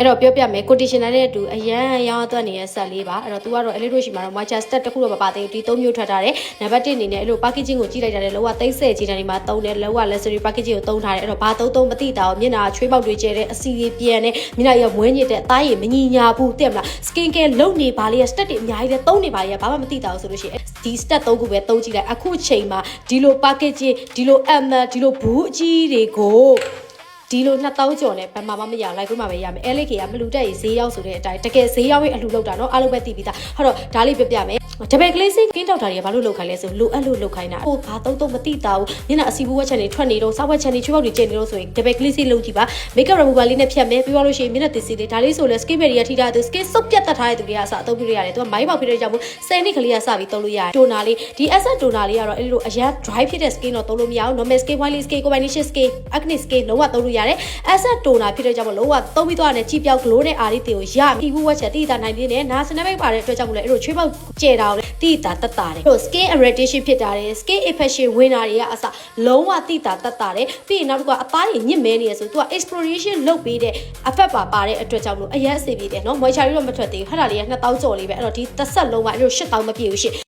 အဲ့တော့ပြောပြမယ် conditioner နဲ့အတူအရန်ရောင်းသွက်နေတဲ့ဆက်လေးပါအဲ့တော့ तू ကတော့အဲ့လေးတို့ရှိမှာတော့ moisture step တစ်ခုတော့မပါသေးဘူးဒီ3မျိုးထွက်ထားတယ်နံပါတ်1အနေနဲ့အဲ့လို packaging ကိုကြည့်လိုက်တာလည်းလောက30ကြီးတန်းဒီမှာသုံးတယ်လောက luxury packaging ကိုသုံးထားတယ်အဲ့တော့ဘာသုံးမသိတာကိုမျက်နှာချွေးပေါက်တွေကျဲတဲ့အစီတွေပြန်နေမျက်နှာရမွေးညစ်တဲ့အသားရည်မညီညာဘူးသိရမလား skin care လုပ်နေပါလေ step တွေအများကြီးလဲသုံးနေပါလေဘာမှမသိတာဆိုလို့ရှိရင်ဒီ step 3ခုပဲသုံးကြည့်လိုက်အခုချိန်မှာဒီလို packaging ဒီလို ml ဒီလိုဘူးအကြီးတွေကိုဒီလို2000ကျော်နဲ့ဘာမှမရလိုက်ခွင့်မှပဲရမယ်အဲလေးကြီးကမလူတက်ရေးဈေးရောက်ဆိုတဲ့အတိုင်းတကယ်ဈေးရောက်ရင်အလှလောက်တာเนาะအားလုံးပဲသိပြီးသားဟုတ်တော့ဒါလေးပြပြမယ်တပည့်ကလေးစိကင်းတောက်တာတွေကဘာလို့လောက်ခိုင်းလဲဆိုလိုအပ်လို့လောက်ခိုင်းတာဟိုဘာသုံးမသိတာဘူးညနာအစီဘူးဝက်ချန်တွေထွက်နေတော့စောက်ဝက်ချန်တွေချွေးပေါက်တွေကျင်းနေတော့ဆိုရင်တပည့်ကလေးစိလုံးကြည့်ပါ makeup remover လေးနဲ့ဖြတ်မယ်ပြီးတော့လို့ရှိရင်မျက်နှာသစ်စီလေးဒါလေးဆိုလဲ skin barrier ထိထားတဲ့ skin စုပ်ပြတ်တတ်ထားတဲ့သူတွေကအစအသုံးပြုလို့ရတယ်သူကမိုင်းပေါက်ဖြစ်တဲ့ကြောင့်မို့10နှစ်ကလေးကစပြီးသုံးလို့ရတယ်တိုနာလေးဒီ asset တိုနာလေးကတော့အဲ့လိုအရန် dry ဖြစ်တဲ့ skin တော့သုံးလို့မရဘူး normal skin oily skin combination skin acne skin လုံးဝသုံးလို့ရတယ် asset တိုနာဖြစ်တဲ့ကြောင့်မို့လုံးဝသုံးပြီးသွားတဲ့ကြည်ပြောက် glow နဲ့အာရီတေကိုရပြီဘူးဝက်ချန်တိတာနိုင်လေးနဲ့နာစနမိတ်ပါတဲ့အတွက်ကြောင့်မို့လဲအဲ့လိုချွေးပေါက်ကျဲတာကိုတိတာတက်တာတယ် skin irritation ဖြစ်တာတယ် skin infection ဝင်တာတွေကအစလုံးဝတိတာတက်တာတယ်ပြီးရင်နောက်တစ်ခုကအသားတွေညစ်မဲနေရဆိုသူက exploration လုပ်ပေးတဲ့ effect ပါတဲ့အတွက်ကြောင့်လို့အရင်အစီပြေတယ်နော် moisture တော့မထွက်သေးဘူးဟဲ့ဒါလေးက2000ကျော်လေးပဲအဲ့တော့ဒီတစ်ဆက်လုံးကအဲ့လို8000မပြည့်ဘူးရှင့်